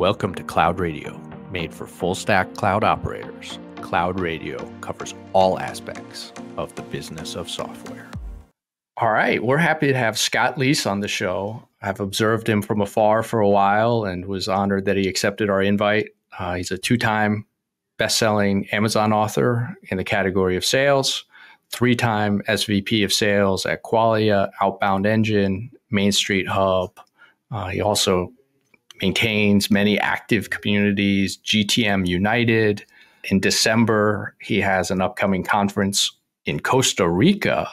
Welcome to Cloud Radio, made for full-stack cloud operators. Cloud Radio covers all aspects of the business of software. All right, we're happy to have Scott Leese on the show. I've observed him from afar for a while and was honored that he accepted our invite. He's a two-time best-selling Amazon author in the category of sales, three-time SVP of sales at Qualia, Outbound Engine, Main Street Hub. He also maintains many active communities, GTM United. In December, he has an upcoming conference in Costa Rica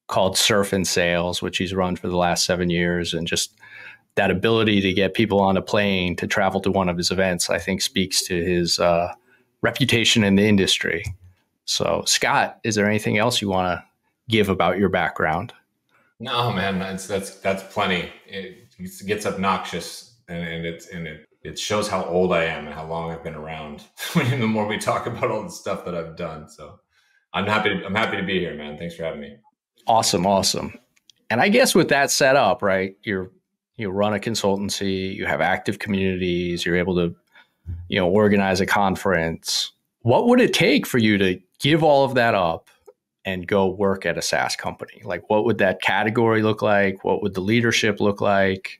called Surf and Sales, which he's run for the last 7 years. And just that ability to get people on a plane to travel to one of his events, I think speaks to his reputation in the industry. So, Scott, is there anything else you want to give about your background? No, man, that's plenty. It gets obnoxious. And it shows how old I am and how long I've been around. The more we talk about all the stuff that I've done, so I'm happy to be here, man. Thanks for having me. Awesome. And I guess with that set up, right? You run a consultancy, you have active communities, you're able to, organize a conference. What would it take for you to give all of that up and go work at a SaaS company? Like, what would that category look like? What would the leadership look like?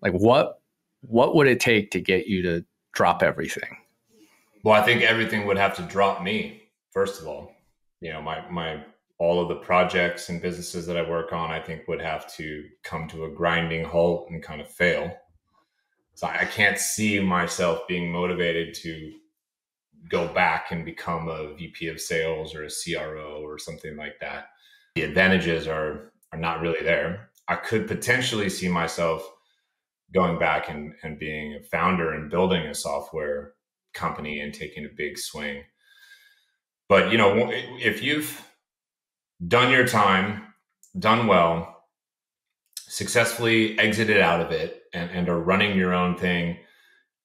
Like, what would it take to get you to drop everything? Well, I think everything would have to drop me, first of all. My all of the projects and businesses that I work on, I think would have to come to a grinding halt and kind of fail. So I can't see myself being motivated to go back and become a VP of sales or a CRO or something like that. The advantages are not really there. I could potentially see myself going back and being a founder and building a software company and taking a big swing. But, if you've done your time, done well, successfully exited out of it and are running your own thing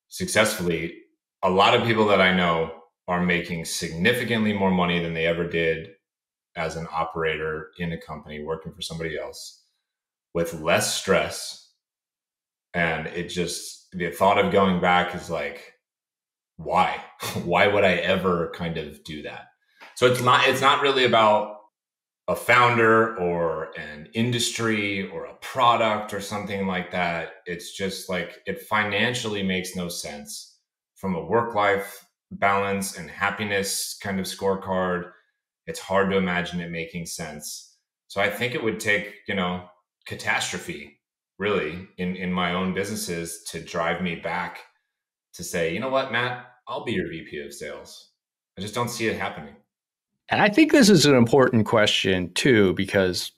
successfully, a lot of people that I know are making significantly more money than they ever did as an operator in a company working for somebody else with less stress. And the thought of going back is like, why? Why would I ever kind of do that? So it's not really about a founder or an industry or a product or something like that. It's just like, it financially makes no sense from a work-life balance and happiness kind of scorecard. It's hard to imagine it making sense. So I think it would take, catastrophe really in my own businesses to drive me back to say, you know what, Matt, I'll be your VP of sales. I just don't see it happening. And I think this is an important question too, because,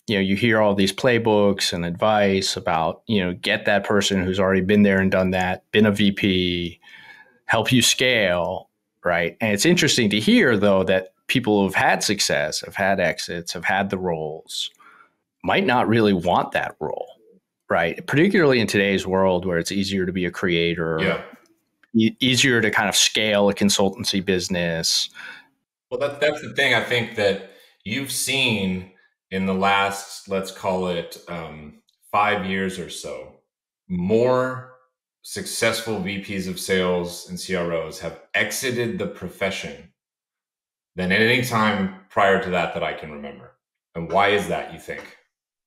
you hear all these playbooks and advice about, get that person who's already been there and done that, been a VP, help you scale, right? And it's interesting to hear though, that people who've had success, have had exits, have had the roles, might not really want that role. Right. Particularly in today's world where it's easier to be a creator, easier to kind of scale a consultancy business. Well, that's the thing I think that you've seen in the last, let's call it 5 years or so. More successful VPs of sales and CROs have exited the profession than at any time prior to that I can remember. And why is that, you think?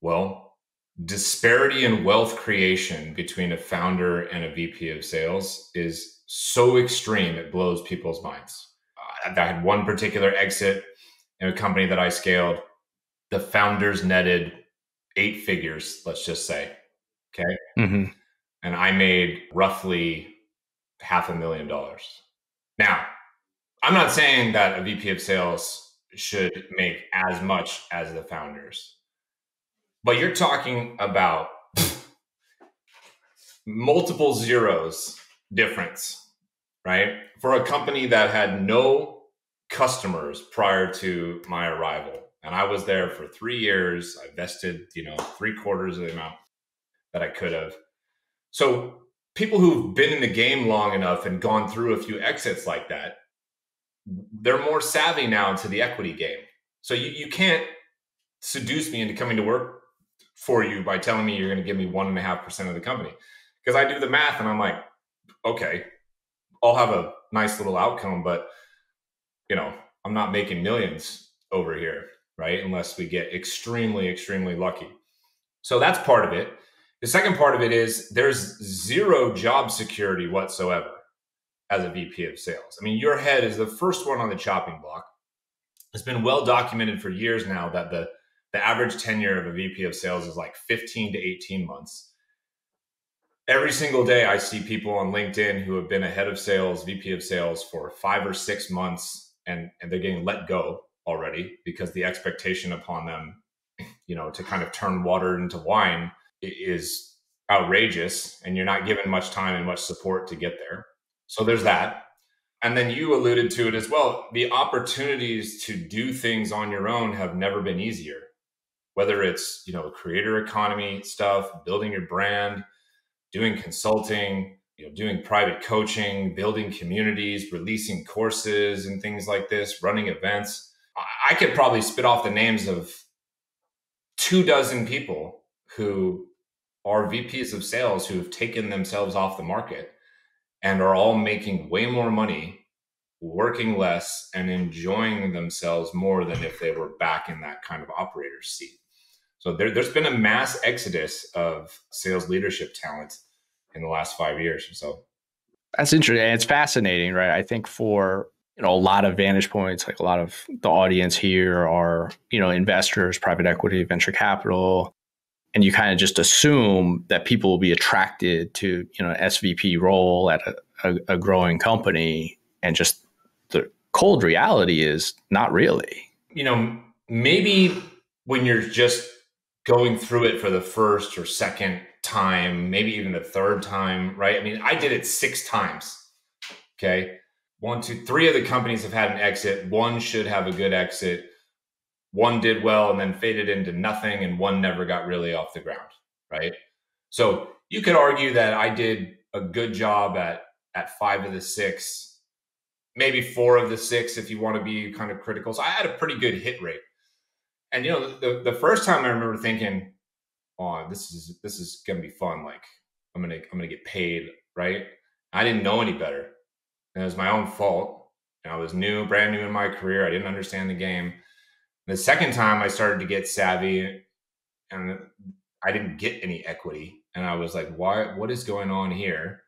Well, disparity in wealth creation between a founder and a VP of sales is so extreme, it blows people's minds. I had one particular exit in a company that I scaled. The founders netted 8 figures, let's just say. Okay. Mm-hmm. And I made roughly $500,000. Now, I'm not saying that a VP of sales should make as much as the founders. But you're talking about multiple zeros difference, right? For a company that had no customers prior to my arrival. And I was there for 3 years. I vested, 3/4 of the amount that I could have. So people who've been in the game long enough and gone through a few exits like that, they're more savvy now to the equity game. So you can't seduce me into coming to work for you by telling me you're going to give me 1.5% of the company. Because I do the math and I'm like, okay, I'll have a nice little outcome, but I'm not making millions over here, right? Unless we get extremely, extremely lucky. So that's part of it. The second part of it is there's zero job security whatsoever as a VP of sales. I mean, your head is the first one on the chopping block. It's been well documented for years now that the average tenure of a VP of sales is like 15 to 18 months. Every single day, I see people on LinkedIn who have been a head of sales, VP of sales for 5 or 6 months, and they're getting let go already because the expectation upon them, to kind of turn water into wine is outrageous, and you're not given much time and much support to get there. So there's that. And then you alluded to it as well. The opportunities to do things on your own have never been easier, whether it's, creator economy stuff, building your brand, doing consulting, doing private coaching, building communities, releasing courses and things like this, running events. I could probably spit off the names of 24 people who are VPs of sales who have taken themselves off the market and are all making way more money, working less, and enjoying themselves more than if they were back in that kind of operator's seat. So there's been a mass exodus of sales leadership talent in the last 5 years or so. That's interesting. And it's fascinating, right? I think for a lot of vantage points, like a lot of the audience here are, investors, private equity, venture capital. And you kind of just assume that people will be attracted to, an SVP role at a growing company. And just the cold reality is not really. Maybe when you're just going through it for the first or second time, maybe even the third time, right? I mean, I did it 6 times. Okay. 1, 2, 3 of the companies have had an exit. One should have a good exit. One did well and then faded into nothing, and one never got really off the ground, right? So you could argue that I did a good job at 5 of the 6, maybe 4 of the 6 if you want to be kind of critical. So I had a pretty good hit rate. And the first time I remember thinking, oh, this is gonna be fun. Like I'm gonna get paid, right? I didn't know any better. And it was my own fault. And I was brand new in my career. I didn't understand the game. The second time I started to get savvy, and I didn't get any equity. And I was like, what is going on here?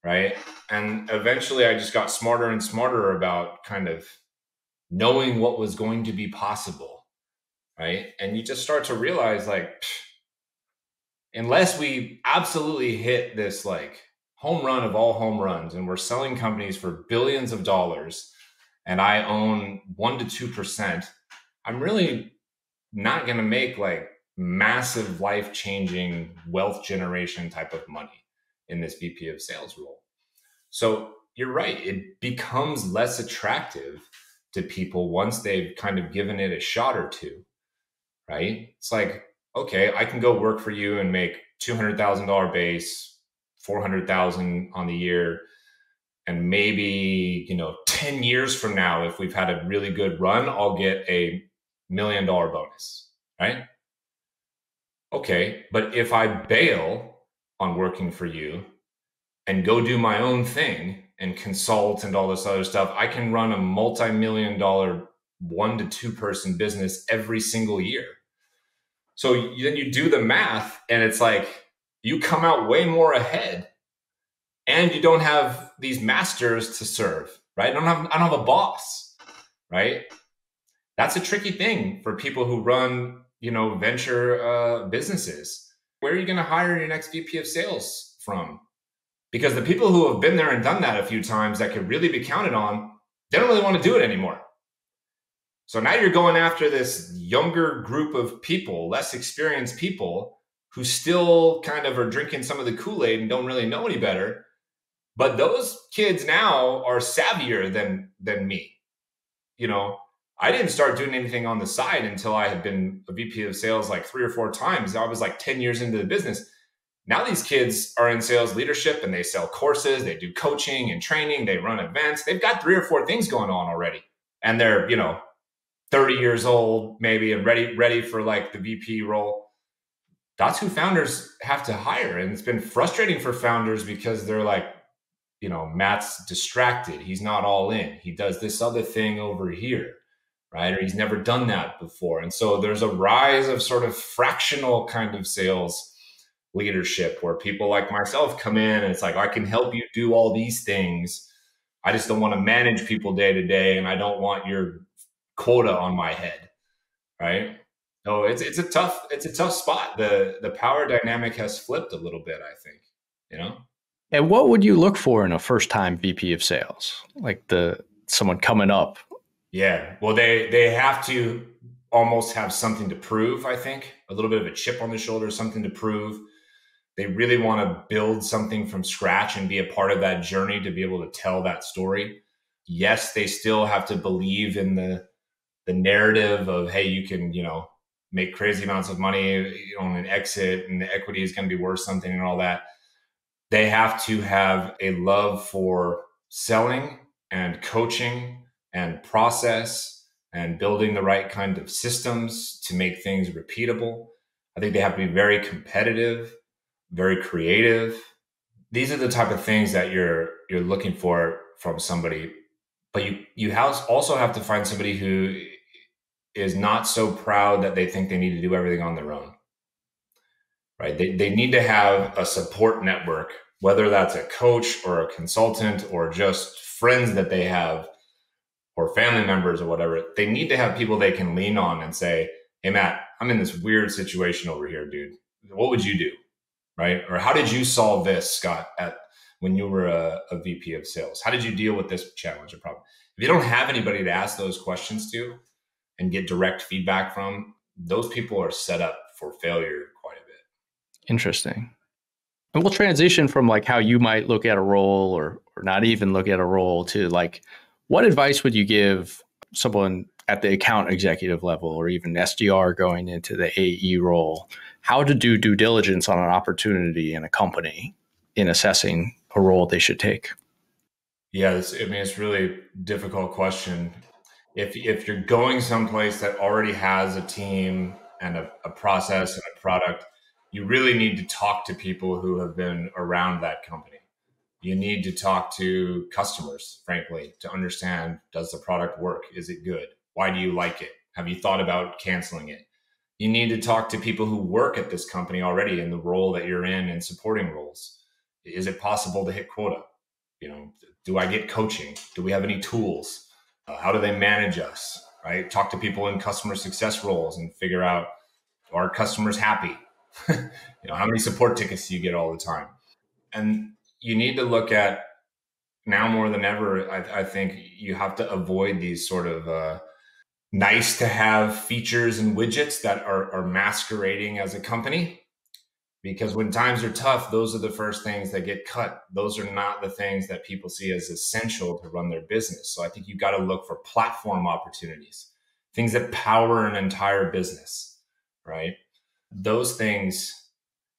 Right. And eventually I just got smarter and smarter about kind of knowing what was going to be possible. Right. And you just start to realize, like, unless we absolutely hit this like home run of all home runs, and we're selling companies for billions of dollars, and I own 1 to 2%, I'm really not going to make like massive life-changing wealth generation type of money in this VP of sales role. So you're right. It becomes less attractive to people once they've kind of given it a shot or two, right? It's like, okay, I can go work for you and make $200,000 base, $400,000 on the year. And maybe, 10 years from now, if we've had a really good run, I'll get a $1 million bonus, right? Okay, but if I bail on working for you and go do my own thing and consult and all this other stuff, I can run a multi-million-dollar 1 to 2 person business every single year. So then you do the math, and it's like you come out way more ahead, and you don't have these masters to serve, right? I don't have a boss, right? That's a tricky thing for people who run, venture businesses. Where are you going to hire your next VP of sales from? Because the people who have been there and done that a few times that could really be counted on, they don't really want to do it anymore. So now you're going after this younger group of people, less experienced people who still kind of are drinking some of the Kool-Aid and don't really know any better. But those kids now are savvier than me. I didn't start doing anything on the side until I had been a VP of sales like 3 or 4 times. I was like 10 years into the business. Now these kids are in sales leadership, and they sell courses, they do coaching and training, they run events. They've got 3 or 4 things going on already. And they're, 30 years old maybe, and ready for like the VP role. That's who founders have to hire. And it's been frustrating for founders because they're like, Matt's distracted. He's not all in. He does this other thing over here, right? Or he's never done that before. And so there's a rise of sort of fractional kind of sales leadership where people like myself come in and it's like, I can help you do all these things. I just don't want to manage people day to day, and I don't want your quota on my head, right? So it's a tough spot. The power dynamic has flipped a little bit, I think, you know? And what would you look for in a first-time VP of sales? Like someone coming up? Yeah, well, they have to almost have something to prove, I think, a little bit of a chip on the shoulder, something to prove. They really want to build something from scratch and be a part of that journey to be able to tell that story. Yes, they still have to believe in the narrative of, hey, you can, make crazy amounts of money, on an exit, and the equity is going to be worth something and all that. They have to have a love for selling and coaching and process and building the right kind of systems to make things repeatable. I think they have to be very competitive, very creative. These are the type of things that you're looking for from somebody. But you also have to find somebody who is not so proud that they think they need to do everything on their own, right? They need to have a support network, whether that's a coach or a consultant or just friends that they have or family members or whatever. They need to have people they can lean on and say, hey, Matt, I'm in this weird situation over here, dude. What would you do? Right? Or how did you solve this, Scott, when you were a VP of sales? How did you deal with this challenge or problem? If you don't have anybody to ask those questions to and get direct feedback from, those people are set up for failure quite a bit. Interesting. And we'll transition from like how you might look at a role or not even look at a role to like, what advice would you give someone at the account executive level or even SDR going into the AE role, how to do due diligence on an opportunity in a company in assessing a role they should take? Yeah, it's a really difficult question. If you're going someplace that already has a team and a process and a product, you really need to talk to people who have been around that company. You need to talk to customers, frankly, to understand, does the product work? Is it good? Why do you like it? Have you thought about canceling it? You need to talk to people who work at this company already in the role that you're in and supporting roles. Is it possible to hit quota? Do I get coaching? Do we have any tools? How do they manage us? Right? Talk to people in customer success roles and figure out, are customers happy? How many support tickets do you get all the time? And you need to look at, now more than ever, I think you have to avoid these sort of nice to have features and widgets that are masquerading as a company. Because when times are tough, those are the first things that get cut. Those are not the things that people see as essential to run their business. So I think you've got to look for platform opportunities, things that power an entire business, right? Those things,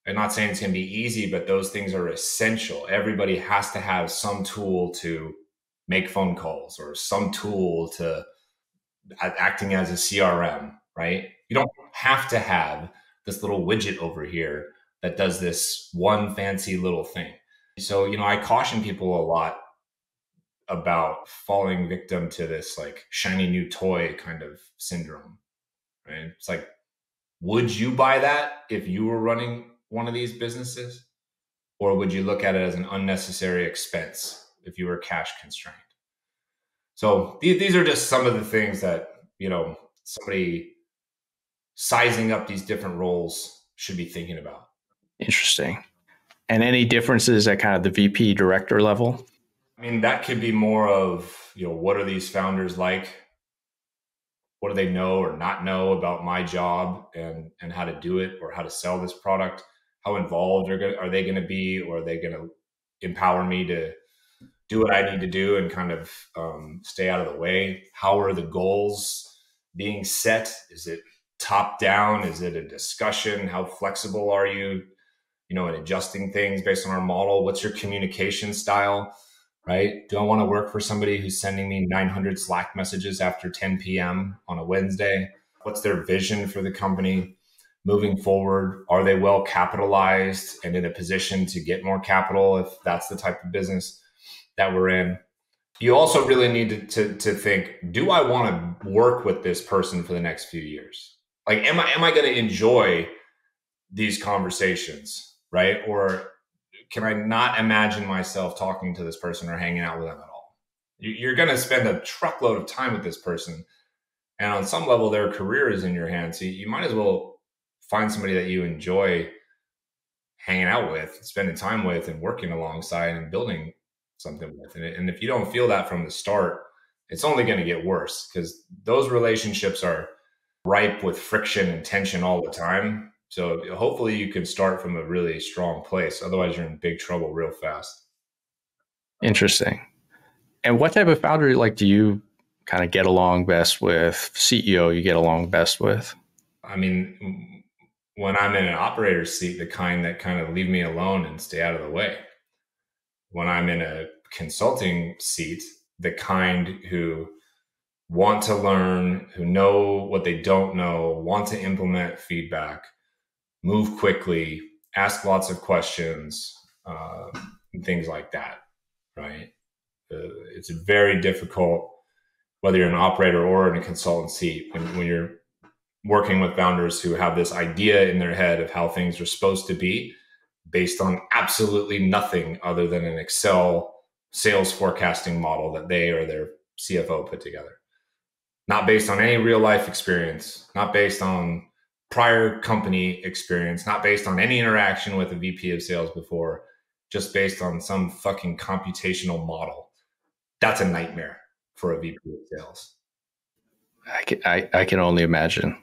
I'm not saying it's going to be easy, but those things are essential. Everybody has to have some tool to make phone calls or some tool to acting as a CRM, right? You don't have to have this little widget over here that does this one fancy little thing. So, I caution people a lot about falling victim to this like shiny new toy kind of syndrome, right? It's like, would you buy that if you were running one of these businesses? Or would you look at it as an unnecessary expense if you were cash constrained? So these are just some of the things that, somebody sizing up these different roles should be thinking about. Interesting. And any differences at kind of the VP director level? That could be more of, what are these founders like? What do they know or not know about my job and how to do it or how to sell this product? How involved are they going to be, or are they going to empower me to do what I need to do and kind of stay out of the way? How are the goals being set? Is it top down? Is it a discussion? How flexible are you, in adjusting things based on our model? What's your communication style, right? Do I want to work for somebody who's sending me 900 Slack messages after 10 p.m. on a Wednesday? What's their vision for the company moving forward? Are they well capitalized and in a position to get more capital if that's the type of business? that we're in. You also really need to think, do I want to work with this person for the next few years? Like, am I going to enjoy these conversations, right? Or can I not imagine myself talking to this person or hanging out with them at all? You're going to spend a truckload of time with this person. And on some level, their career is in your hands. So you might as well find somebody that you enjoy hanging out with, spending time with, and working alongside and building something with. And if you don't feel that from the start, it's only going to get worse, because those relationships are ripe with friction and tension all the time. So hopefully you can start from a really strong place. Otherwise, you're in big trouble real fast. Interesting. And what type of founder do you kind of get along best with? CEO you get along best with? I mean, when I'm in an operator's seat, the kind that kind of leave me alone and stay out of the way. When I'm in a consulting seat, the kind who want to learn, who know what they don't know, want to implement feedback, move quickly, ask lots of questions, and things like that, right? It's very difficult, whether you're an operator or in a consultant seat, when you're working with founders who have this idea in their head of how things are supposed to be based on absolutely nothing other than an Excel sales forecasting model that they or their CFO put together. Not based on any real life experience, not based on prior company experience, not based on any interaction with a VP of sales before, just based on some fucking computational model. That's a nightmare for a VP of sales. I can only imagine.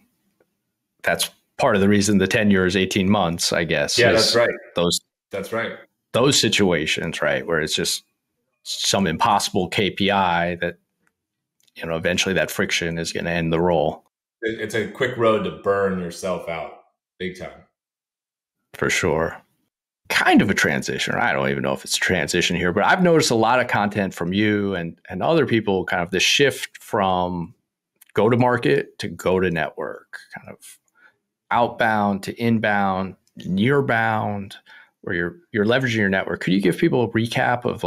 That's part of the reason the tenure is 18 months, I guess. Yeah, that's right. That's right. Those situations, right, where it's just some impossible KPI that, eventually that friction is going to end the role. It's a quick road to burn yourself out big time. For sure. Kind of a transition. I don't even know if it's a transition here, but I've noticed a lot of content from you and other people, kind of the shift from go to market to go to network, kind of outbound to inbound, nearbound, where you're leveraging your network. Could you give people a recap of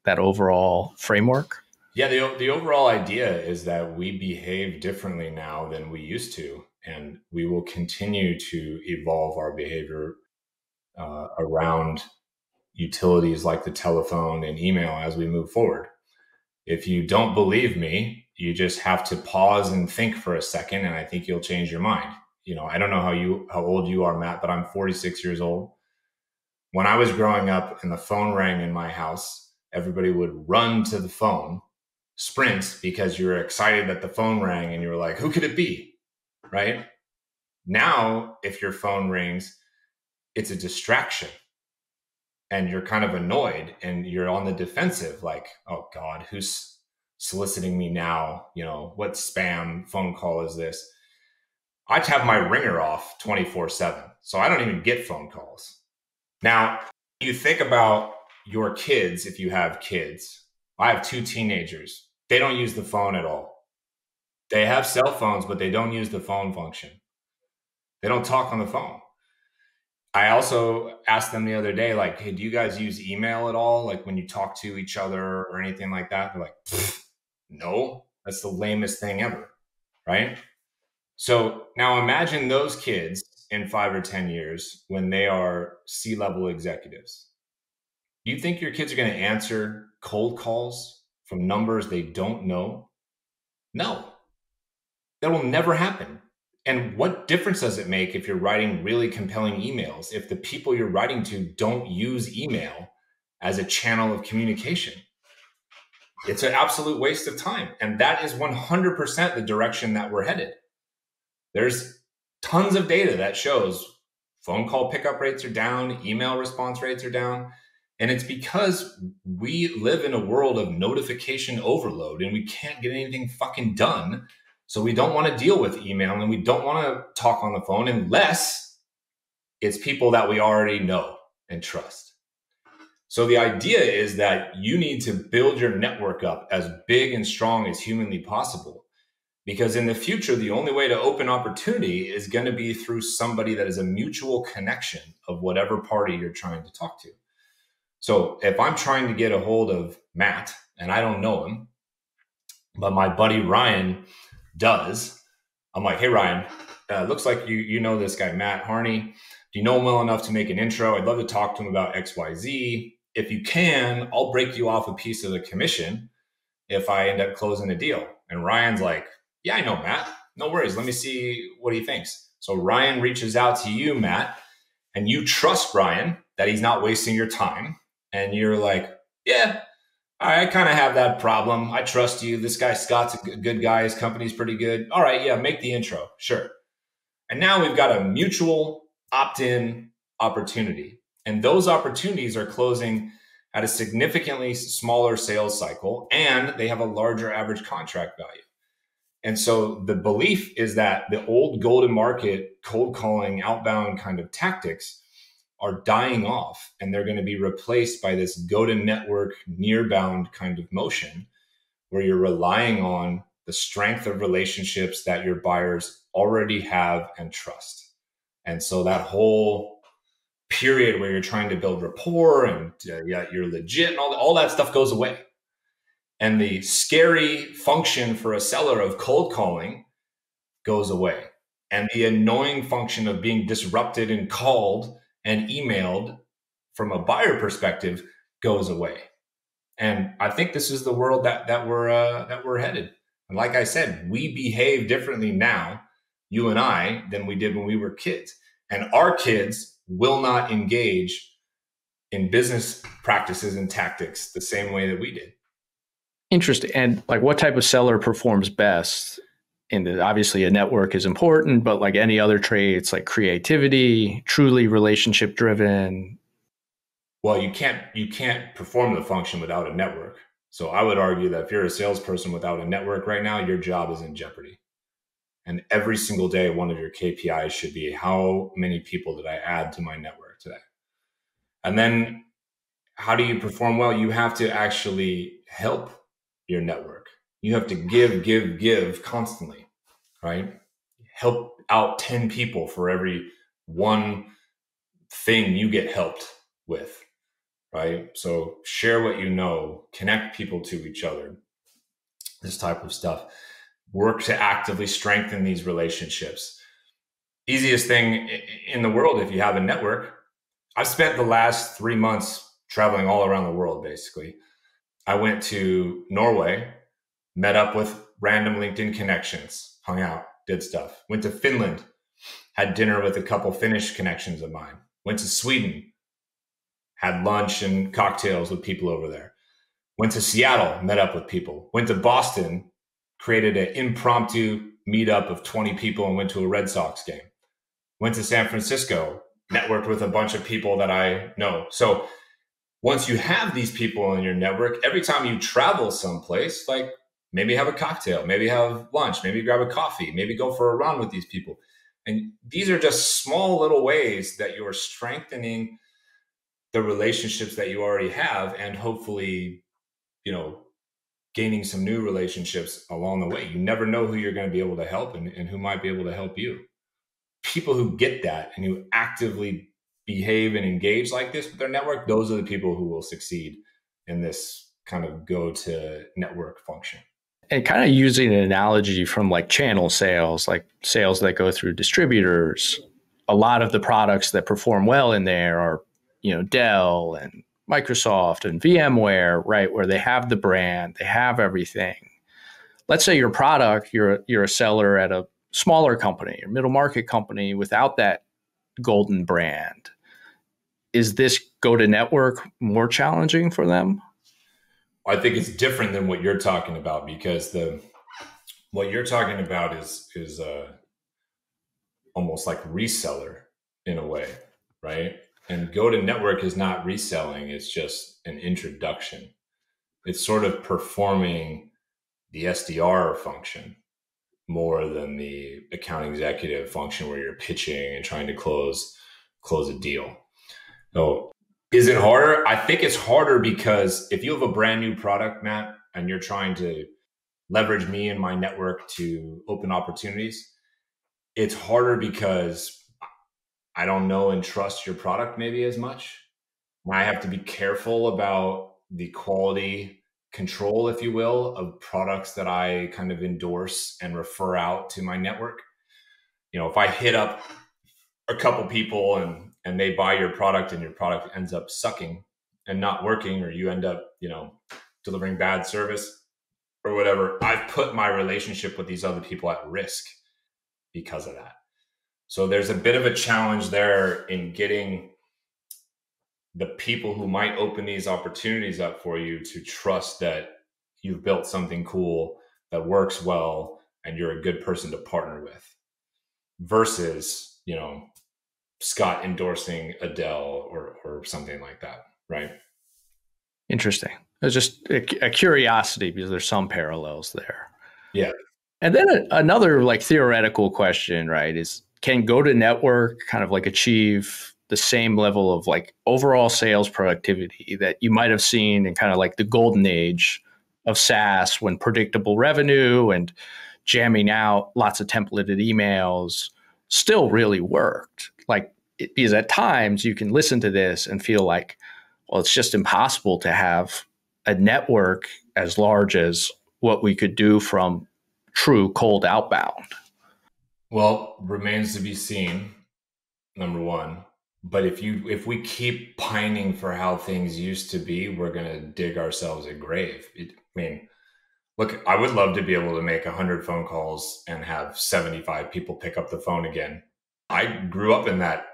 that overall framework? Yeah, the overall idea is that we behave differently now than we used to, and we will continue to evolve our behavior around utilities like the telephone and email as we move forward. If you don't believe me, you just have to pause and think for a second, and I think you'll change your mind. I don't know how old you are, Matt, but I'm 46 years old. When I was growing up and the phone rang in my house, everybody would run to the phone, sprint, because you were excited that the phone rang and you were like, who could it be? Right? Now, if your phone rings, it's a distraction and you're kind of annoyed and you're on the defensive, like, oh God, who's soliciting me now? What spam phone call is this? I have my ringer off 24/7, so I don't even get phone calls. Now, you think about your kids. If you have kids, I have 2 teenagers. They don't use the phone at all. They have cell phones, but they don't use the phone function. They don't talk on the phone. I also asked them the other day, like, hey, do you guys use email at all? Like when you talk to each other or anything like that? They're like, no, that's the lamest thing ever, right? So now imagine those kids in 5 or 10 years when they are C-level executives. Do you think your kids are going to answer cold calls from numbers they don't know? No, that will never happen. And what difference does it make if you're writing really compelling emails if the people you're writing to don't use email as a channel of communication? It's an absolute waste of time. And that is 100% the direction that we're headed. There's tons of data that shows phone call pickup rates are down, email response rates are down. And it's because we live in a world of notification overload and we can't get anything fucking done. So we don't want to deal with email and we don't want to talk on the phone unless it's people that we already know and trust. So the idea is that you need to build your network up as big and strong as humanly possible. Because in the future, the only way to open opportunity is going to be through somebody that is a mutual connection of whatever party you're trying to talk to. So if I'm trying to get a hold of Matt, and I don't know him, but my buddy Ryan does. I'm like, hey, Ryan, looks like you know this guy, Matt Harney. Do you know him well enough to make an intro? I'd love to talk to him about XYZ. If you can, I'll break you off a piece of the commission if I end up closing a deal. And Ryan's like, yeah, I know Matt. No worries. Let me see what he thinks. So Ryan reaches out to you, Matt, and you trust Ryan that he's not wasting your time. And you're like, yeah, I kind of have that problem. I trust you. This guy Scott's a good guy. His company's pretty good. All right, yeah, make the intro. Sure. And now we've got a mutual opt-in opportunity. And those opportunities are closing at a significantly smaller sales cycle, and they have a larger average contract value. And so the belief is that the old golden market cold calling outbound kind of tactics are dying off, and they're going to be replaced by this go-to-network near-bound kind of motion where you're relying on the strength of relationships that your buyers already have and trust. And so that whole period where you're trying to build rapport and you're legit and all that stuff goes away. And the scary function for a seller of cold calling goes away. And the annoying function of being disrupted and called and emailed from a buyer perspective goes away. And I think this is the world that we're headed. And like I said, we behave differently now, you and I, than we did when we were kids. And our kids will not engage in business practices and tactics the same way that we did. Interesting. And like, what type of seller performs best? And obviously a network is important, but like any other traits like creativity, truly relationship driven. Well, you can't perform the function without a network. So I would argue that if you're a salesperson without a network right now, your job is in jeopardy. And every single day, one of your KPIs should be how many people did I add to my network today? And then how do you perform well? You have to actually help your network. You have to give constantly, right? Help out 10 people for every one thing you get helped with, right? So share what you know, connect people to each other, this type of stuff. Work to actively strengthen these relationships. Easiest thing in the world if you have a network. I've spent the last 3 months traveling all around the world, basically. I went to Norway, met up with random LinkedIn connections, hung out, did stuff. Went to Finland, had dinner with a couple Finnish connections of mine. Went to Sweden, had lunch and cocktails with people over there. Went to Seattle, met up with people. Went to Boston, created an impromptu meetup of 20 people and went to a Red Sox game. Went to San Francisco, networked with a bunch of people that I know. So once you have these people in your network, every time you travel someplace, like maybe have a cocktail, maybe have lunch, maybe grab a coffee, maybe go for a run with these people. And these are just small little ways that you're strengthening the relationships that you already have and hopefully, gaining some new relationships along the way. You never know who you're going to be able to help and who might be able to help you. People who get that and who actively behave and engage like this with their network, those are the people who will succeed in this kind of go-to network function. And kind of using an analogy from like channel sales, like sales that go through distributors, a lot of the products that perform well in there are, Dell and Microsoft and VMware, right? Where they have the brand, they have everything. Let's say your product, you're a seller at a smaller company or middle market company without that golden brand. Is this go-to-network more challenging for them? I think it's different than what you're talking about because what you're talking about is almost like reseller in a way, right? And go-to-network is not reselling; it's just an introduction. It's sort of performing the SDR function more than the account executive function where you're pitching and trying to close a deal. So is it harder? I think it's harder because if you have a brand new product, Matt, and you're trying to leverage me and my network to open opportunities, it's harder because I don't know and trust your product maybe as much. I have to be careful about the quality control, if you will, of products that I kind of endorse and refer out to my network. If I hit up a couple people and they buy your product and your product ends up sucking and not working, or you end up, delivering bad service or whatever, I've put my relationship with these other people at risk because of that. So there's a bit of a challenge there in getting the people who might open these opportunities up for you to trust that you've built something cool that works well and you're a good person to partner with, versus, Scott endorsing Adele or something like that. Right. Interesting. It's just a curiosity because there's some parallels there. Yeah. And then another like theoretical question, right, is can go-to-network kind of like achieve the same level of like overall sales productivity that you might have seen in kind of like the golden age of SaaS, when predictable revenue and jamming out lots of templated emails still really worked? Like, because at times you can listen to this and feel like, well, it's just impossible to have a network as large as what we could do from true cold outbound. Well, remains to be seen, number one. But if we keep pining for how things used to be, we're going to dig ourselves a grave. Look, I would love to be able to make 100 phone calls and have 75 people pick up the phone again. I grew up in that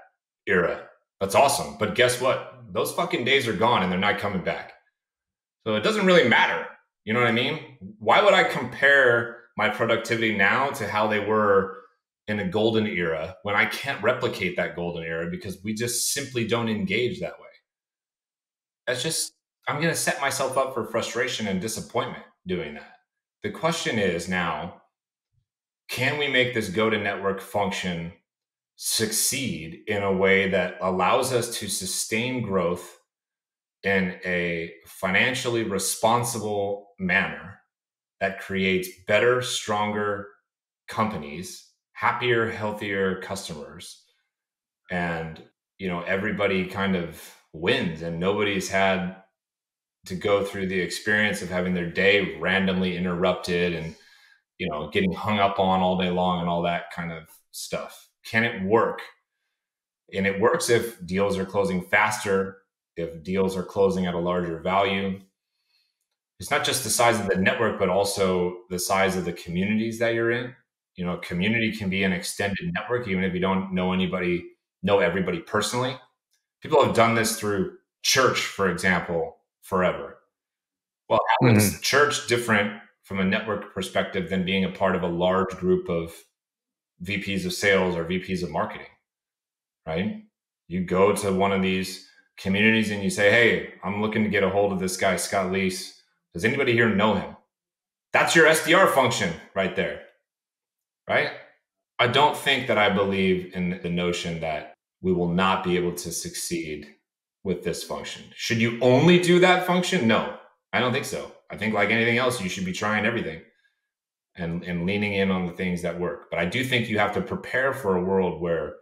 era. That's awesome. But guess what? Those fucking days are gone and they're not coming back. So it doesn't really matter. You know what I mean? Why would I compare my productivity now to how they were in a golden era when I can't replicate that golden era because we just simply don't engage that way? I'm going to set myself up for frustration and disappointment doing that. The question is now, can we make this go-to-network function succeed in a way that allows us to sustain growth in a financially responsible manner that creates better, stronger companies, happier, healthier customers, and everybody kind of wins and nobody's had to go through the experience of having their day randomly interrupted and getting hung up on all day long and all that kind of stuff? Can it work? And it works if deals are closing faster, if deals are closing at a larger value. It's not just the size of the network, but also the size of the communities that you're in. A community can be an extended network, even if you don't know everybody personally. People have done this through church, for example, forever. Well, how is church different from a network perspective than being a part of a large group of VPs of sales or VPs of marketing, right? You go to one of these communities and you say, hey, I'm looking to get a hold of this guy, Scott Leese. Does anybody here know him? That's your SDR function right there, right? I don't think that I believe in the notion that we will not be able to succeed with this function. Should you only do that function? No, I don't think so. I think like anything else, you should be trying everything and leaning in on the things that work. But I do think you have to prepare for a world where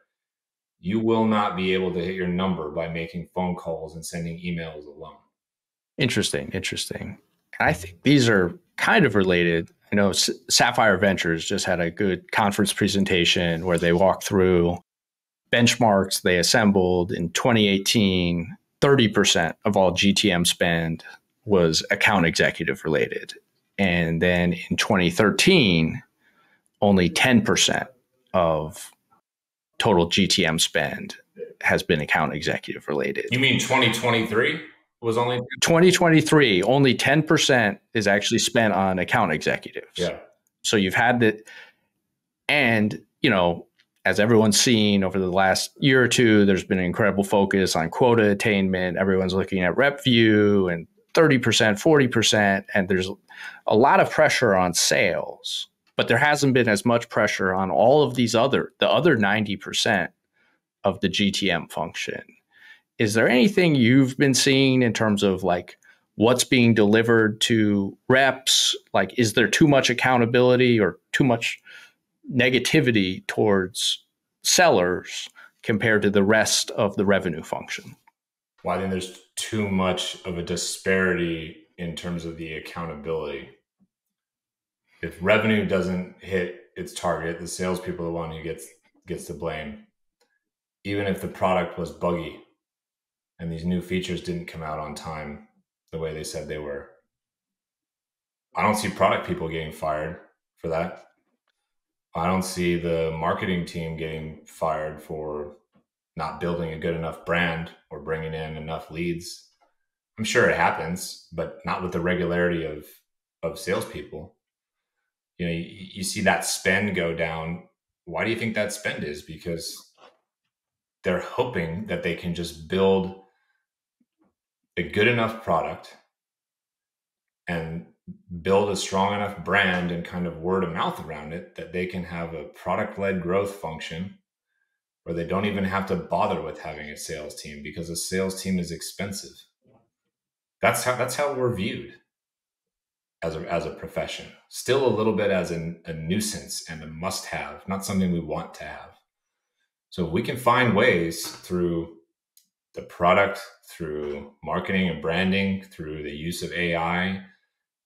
you will not be able to hit your number by making phone calls and sending emails alone. Interesting. I think these are kind of related. I know Sapphire Ventures just had a good conference presentation where they walked through benchmarks they assembled in 2018. 30% of all GTM spend was account executive related. And then in 2013, only 10% of total GTM spend has been account executive related. You mean 2023 was only 2023? Only 10% is actually spent on account executives. Yeah. So you've had that, and as everyone's seen over the last year or two, there's been an incredible focus on quota attainment. Everyone's looking at rep view and 30%, 40%, and there's a lot of pressure on sales. But there hasn't been as much pressure on all of the other 90% of the GTM function. Is there anything you've been seeing in terms of like what's being delivered to reps? Like, is there too much accountability or too much negativity towards sellers compared to the rest of the revenue function? Well, I think there's too much of a disparity in terms of the accountability. If revenue doesn't hit its target, the salespeople are the one who gets the blame. Even if the product was buggy and these new features didn't come out on time the way they said they were, I don't see product people getting fired for that. I don't see the marketing team getting fired for not building a good enough brand or bringing in enough leads. I'm sure it happens, but not with the regularity of salespeople. You know, you see that spend go down. Why do you think that spend is? Because they're hoping that they can just build a good enough product and build a strong enough brand and kind of word of mouth around it that they can have a product-led growth function where they don't even have to bother with having a sales team, because a sales team is expensive. That's how we're viewed as a profession. Still a little bit as a nuisance and a must-have, not something we want to have. So if we can find ways through the product, through marketing and branding, through the use of AI,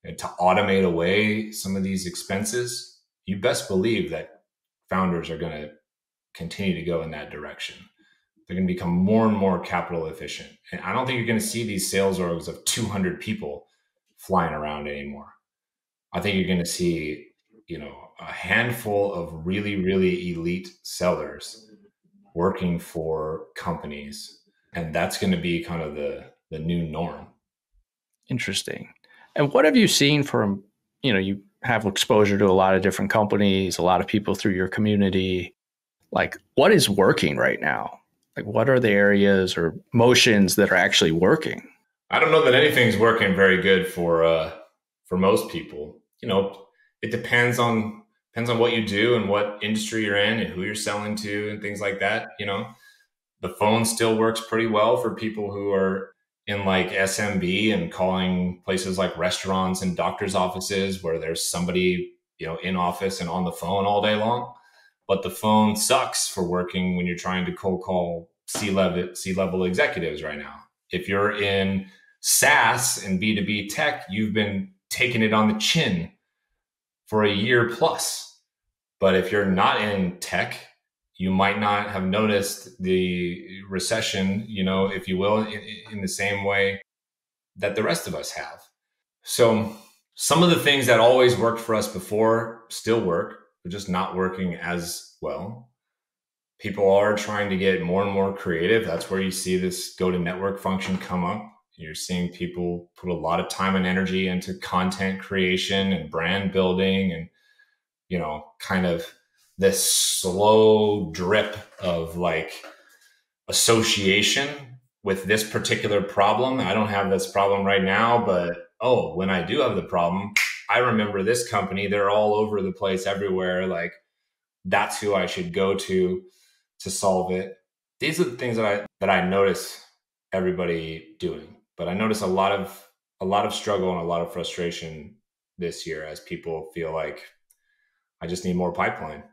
and to automate away some of these expenses, you best believe that founders are going to continue to go in that direction. They're going to become more and more capital efficient. And I don't think you're going to see these sales orgs of 200 people flying around anymore. I think you're going to see, a handful of really, really elite sellers working for companies. And that's going to be kind of the new norm. Interesting. And what have you seen from, you have exposure to a lot of different companies, a lot of people through your community. Like, what is working right now? Like, what are the areas or motions that are actually working? I don't know that anything's working very good for most people. It depends on what you do and what industry you're in and who you're selling to and things like that. The phone still works pretty well for people who are in like SMB and calling places like restaurants and doctor's offices where there's somebody, in office and on the phone all day long. But the phone sucks for working when you're trying to cold call C-level executives right now. If you're in SaaS and B2B tech, you've been taking it on the chin for a year plus. But if you're not in tech, you might not have noticed the recession, if you will, in the same way that the rest of us have. So some of the things that always worked for us before still work. They're just not working as well. People are trying to get more and more creative. That's where you see this go-to-network function come up. You're seeing people put a lot of time and energy into content creation and brand building and, kind of this slow drip of like association with this particular problem. I don't have this problem right now, but when I do have the problem, I remember this company. They're all over the place everywhere. Like, that's who I should go to solve it. These are the things that I notice everybody doing. But I notice a lot of struggle and a lot of frustration this year as people feel like I just need more pipeline.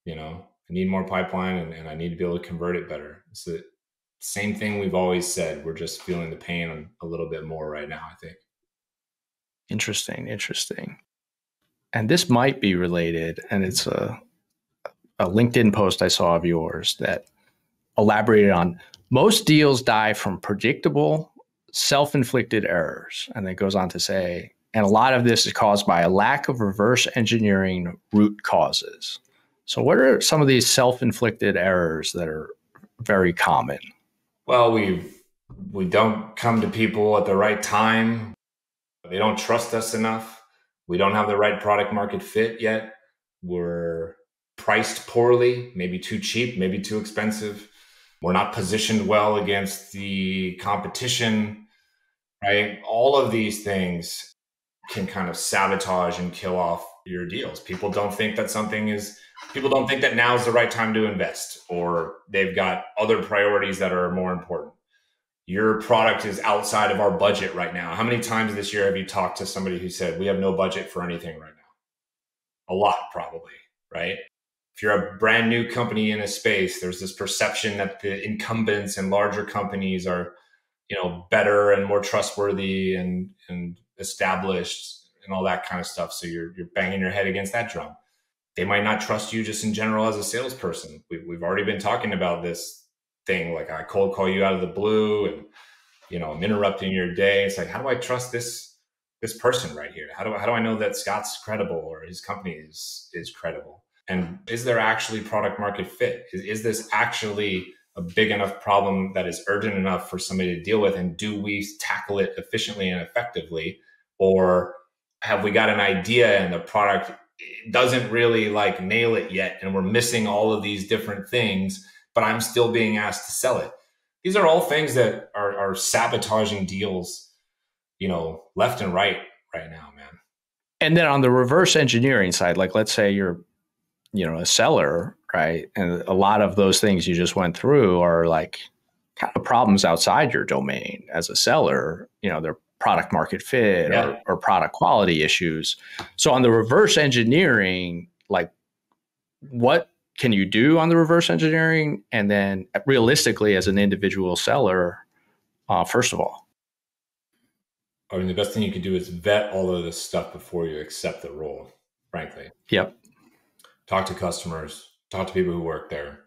I need more pipeline and I need to be able to convert it better. It's the same thing we've always said. We're just feeling the pain a little bit more right now, I think. Interesting. And this might be related, and it's a LinkedIn post I saw of yours that elaborated on most deals die from predictable, self-inflicted errors. And it goes on to say, and a lot of this is caused by a lack of reverse engineering root causes. So what are some of these self-inflicted errors that are very common? Well, we don't come to people at the right time. They don't trust us enough. We don't have the right product market fit yet. We're priced poorly, maybe too cheap, maybe too expensive. We're not positioned well against the competition, right? All of these things can kind of sabotage and kill off your deals. People don't think that now is the right time to invest, or they've got other priorities that are more important. Your product is outside of our budget right now. How many times this year have you talked to somebody who said, we have no budget for anything right now? A lot, probably, right? If you're a brand new company in a space, there's this perception that the incumbents and larger companies are, better and more trustworthy and established and all that kind of stuff. So you're banging your head against that drum. They might not trust you just in general as a salesperson. We've already been talking about this thing. Like, I cold call you out of the blue and, I'm interrupting your day. It's like, how do I trust this person right here? How do I know that Scott's credible or his company is credible? And is there actually product market fit? Is this actually a big enough problem that is urgent enough for somebody to deal with? And do we tackle it efficiently and effectively? Or have we got an idea and the product doesn't really like nail it yet, and we're missing all of these different things, but I'm still being asked to sell it? These are all things that are sabotaging deals, left and right now, man. And then on the reverse engineering side, like, let's say you're, a seller, right? And a lot of those things you just went through are like kind of problems outside your domain as a seller. They're product market fit or product quality issues. So on the reverse engineering, like, what can you do on the reverse engineering? And then realistically, as an individual seller, first of all? I mean, the best thing you can do is vet all of this stuff before you accept the role, frankly. Yep. Talk to customers, talk to people who work there.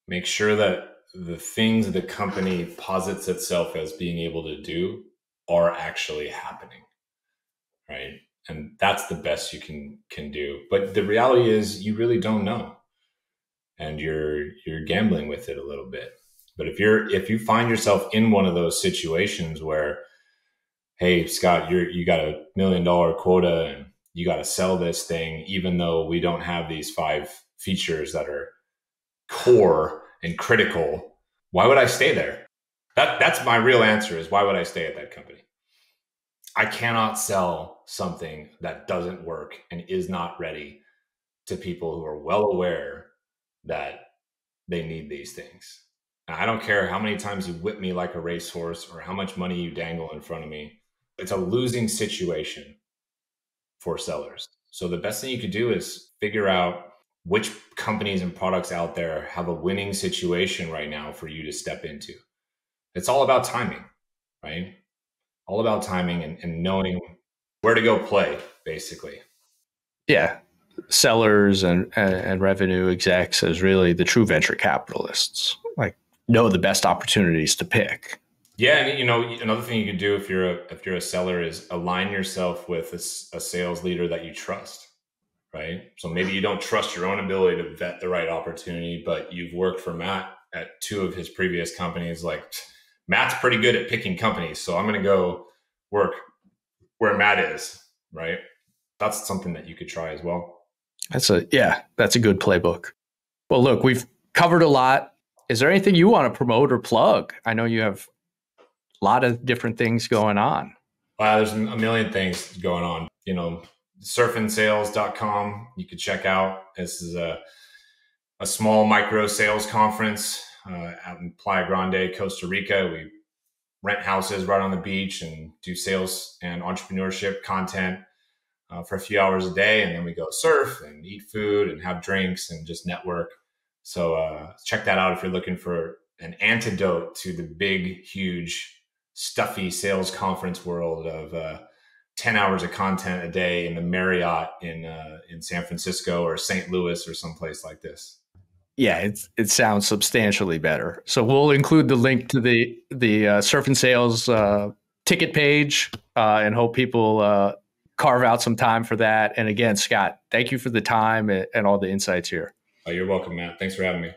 Make sure that the things that the company posits itself as being able to do are actually happening, right? And that's the best you can do. But the reality is you really don't know. And you're gambling with it a little bit. But if you find yourself in one of those situations where, hey, Scott, you got $1 million quota and you got to sell this thing, even though we don't have these 5 features that are core and critical, why would I stay there? That's my real answer, is why would I stay at that company? I cannot sell something that doesn't work and is not ready to people who are well aware that they need these things. Now, I don't care how many times you whip me like a racehorse or how much money you dangle in front of me. It's a losing situation for sellers. So the best thing you could do is figure out which companies and products out there have a winning situation right now for you to step into. It's all about timing, right? All about timing and knowing where to go play, basically. Yeah. Sellers and revenue execs as really the true venture capitalists, like, know the best opportunities to pick. Yeah, and another thing you can do if you're a seller is align yourself with a sales leader that you trust, right? So maybe you don't trust your own ability to vet the right opportunity, but you've worked for Matt at 2 of his previous companies. Like, Matt's pretty good at picking companies, so I'm going to go work where Matt is, right? That's something that you could try as well. That's a good playbook. Well, look, we've covered a lot. Is there anything you want to promote or plug? I know you have a lot of different things going on. There's a million things going on. Surfinsales.com, you could check out. This is a small micro sales conference out in Playa Grande, Costa Rica. We rent houses right on the beach and do sales and entrepreneurship content for a few hours a day. And then we go surf and eat food and have drinks and just network. So check that out if you're looking for an antidote to the big, huge, stuffy sales conference world of 10 hours of content a day in the Marriott in San Francisco or St. Louis or someplace like this. Yeah, it sounds substantially better. So we'll include the link to the Surf and Sales ticket page and hope people carve out some time for that. And again, Scott, thank you for the time and all the insights here. Oh, you're welcome, Matt. Thanks for having me.